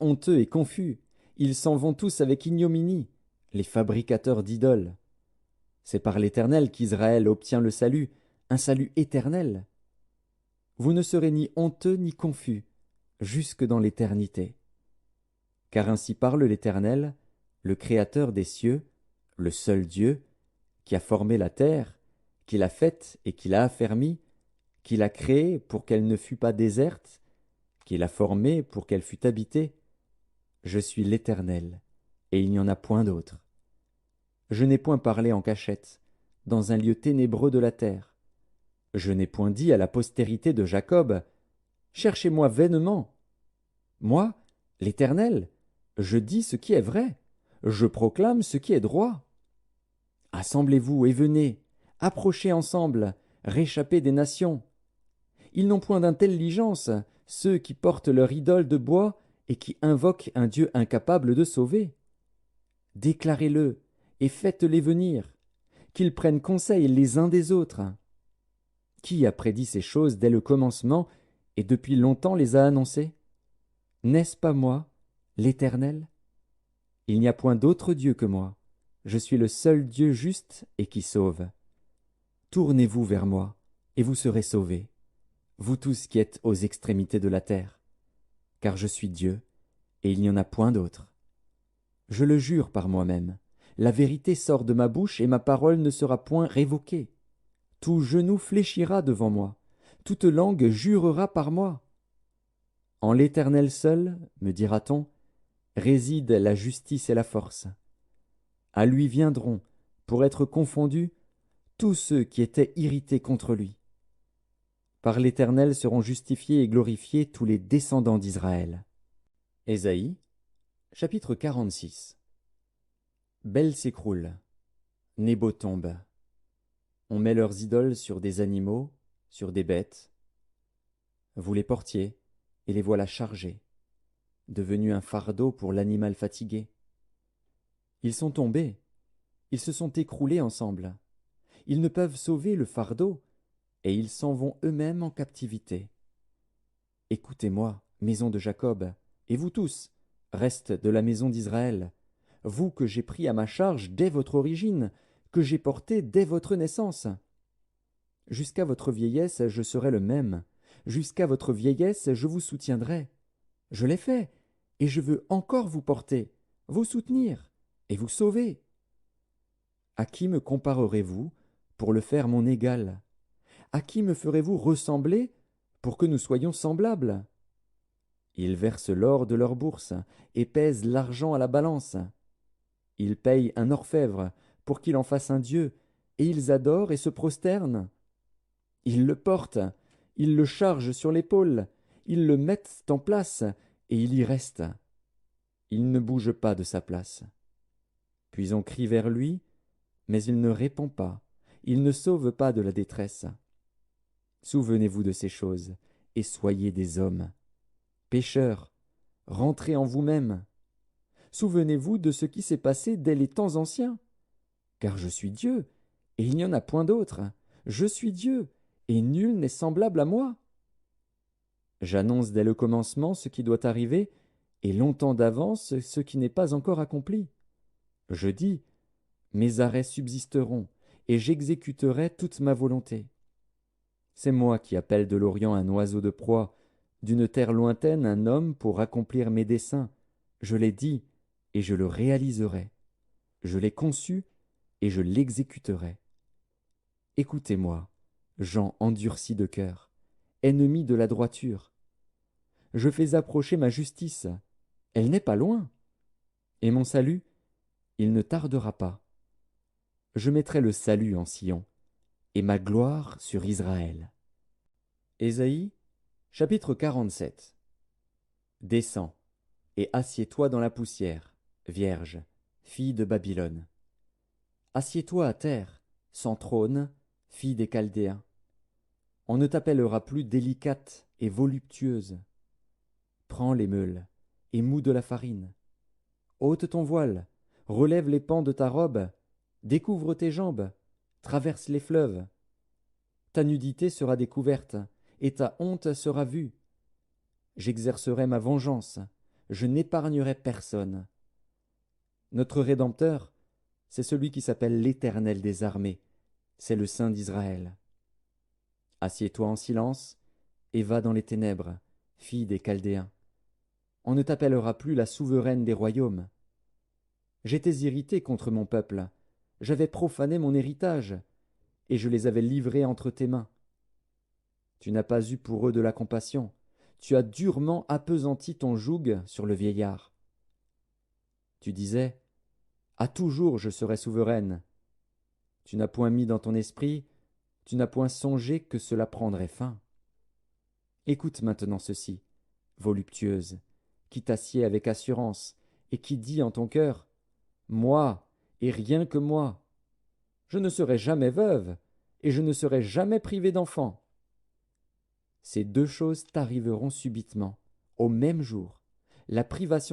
honteux et confus, ils s'en vont tous avec ignominie, les fabricateurs d'idoles. C'est par l'Éternel qu'Israël obtient le salut, un salut éternel. Vous ne serez ni honteux ni confus, jusque dans l'éternité. Car ainsi parle l'Éternel, le Créateur des cieux, le seul Dieu, qui a formé la terre, qui l'a faite et qui l'a affermie, qui l'a créée pour qu'elle ne fût pas déserte, qui l'a formée pour qu'elle fût habitée. Je suis l'Éternel, et il n'y en a point d'autre. Je n'ai point parlé en cachette, dans un lieu ténébreux de la terre. Je n'ai point dit à la postérité de Jacob, cherchez-moi vainement. Moi, l'Éternel, je dis ce qui est vrai, je proclame ce qui est droit. Assemblez-vous et venez, approchez ensemble, réchappez des nations. Ils n'ont point d'intelligence, ceux qui portent leur idole de bois et qui invoquent un Dieu incapable de sauver. Déclarez-le et faites-les venir, qu'ils prennent conseil les uns des autres. Qui a prédit ces choses dès le commencement et depuis longtemps les a annoncées? N'est-ce pas moi, l'Éternel? Il n'y a point d'autre Dieu que moi. Je suis le seul Dieu juste et qui sauve. Tournez-vous vers moi, et vous serez sauvés, vous tous qui êtes aux extrémités de la terre. Car je suis Dieu, et il n'y en a point d'autre. Je le jure par moi-même, la vérité sort de ma bouche, et ma parole ne sera point révoquée. Tout genou fléchira devant moi, toute langue jurera par moi. En l'Éternel seul, me dira-t-on, réside la justice et la force. À lui viendront, pour être confondus, tous ceux qui étaient irrités contre lui. Par l'Éternel seront justifiés et glorifiés tous les descendants d'Israël. Ésaïe, chapitre 46. Bel s'écroule, Nébo tombe. On met leurs idoles sur des animaux, sur des bêtes. Vous les portiez, et les voilà chargés, devenus un fardeau pour l'animal fatigué. Ils sont tombés, ils se sont écroulés ensemble. Ils ne peuvent sauver le fardeau, et ils s'en vont eux-mêmes en captivité. Écoutez-moi, maison de Jacob, et vous tous, reste de la maison d'Israël, vous que j'ai pris à ma charge dès votre origine, que j'ai porté dès votre naissance. Jusqu'à votre vieillesse, je serai le même. Jusqu'à votre vieillesse, je vous soutiendrai. Je l'ai fait, et je veux encore vous porter, vous soutenir et vous sauver. À qui me comparerez-vous pour le faire mon égal? À qui me ferez-vous ressembler pour que nous soyons semblables? Ils versent l'or de leur bourse et pèsent l'argent à la balance. Ils payent un orfèvre pour qu'il en fasse un dieu, et ils adorent et se prosternent. Ils le portent, ils le chargent sur l'épaule, ils le mettent en place, et il y reste. Il ne bouge pas de sa place. Puis on crie vers lui, mais il ne répond pas, il ne sauve pas de la détresse. Souvenez-vous de ces choses, et soyez des hommes. Pécheurs, rentrez en vous-même. Souvenez-vous de ce qui s'est passé dès les temps anciens. Car je suis Dieu, et il n'y en a point d'autre. Je suis Dieu, et nul n'est semblable à moi. J'annonce dès le commencement ce qui doit arriver, et longtemps d'avance ce qui n'est pas encore accompli. Je dis, mes arrêts subsisteront, et j'exécuterai toute ma volonté. C'est moi qui appelle de l'Orient un oiseau de proie, d'une terre lointaine un homme pour accomplir mes desseins. Je l'ai dit, et je le réaliserai. Je l'ai conçu, et je l'exécuterai. Écoutez-moi, gens endurcis de cœur, ennemis de la droiture. Je fais approcher ma justice, elle n'est pas loin. Et mon salut, il ne tardera pas. Je mettrai le salut en Sion, et ma gloire sur Israël. Ésaïe, chapitre 47. Descends, et assieds-toi dans la poussière, vierge, fille de Babylone. Assieds-toi à terre, sans trône, fille des Chaldéens. On ne t'appellera plus délicate et voluptueuse. Prends les meules, et mous de la farine. Ôte ton voile, relève les pans de ta robe, découvre tes jambes, traverse les fleuves. Ta nudité sera découverte, et ta honte sera vue. J'exercerai ma vengeance, je n'épargnerai personne. Notre Rédempteur, c'est celui qui s'appelle l'Éternel des armées, c'est le Saint d'Israël. Assieds-toi en silence et va dans les ténèbres, fille des Chaldéens. On ne t'appellera plus la souveraine des royaumes. J'étais irrité contre mon peuple, j'avais profané mon héritage, et je les avais livrés entre tes mains. Tu n'as pas eu pour eux de la compassion, tu as durement appesanti ton joug sur le vieillard. Tu disais, à toujours je serai souveraine. Tu n'as point mis dans ton esprit, tu n'as point songé que cela prendrait fin. Écoute maintenant ceci, voluptueuse, qui t'assied avec assurance, et qui dit en ton cœur, moi, et rien que moi. Je ne serai jamais veuve, et je ne serai jamais privée d'enfant. Ces deux choses t'arriveront subitement, au même jour, la privation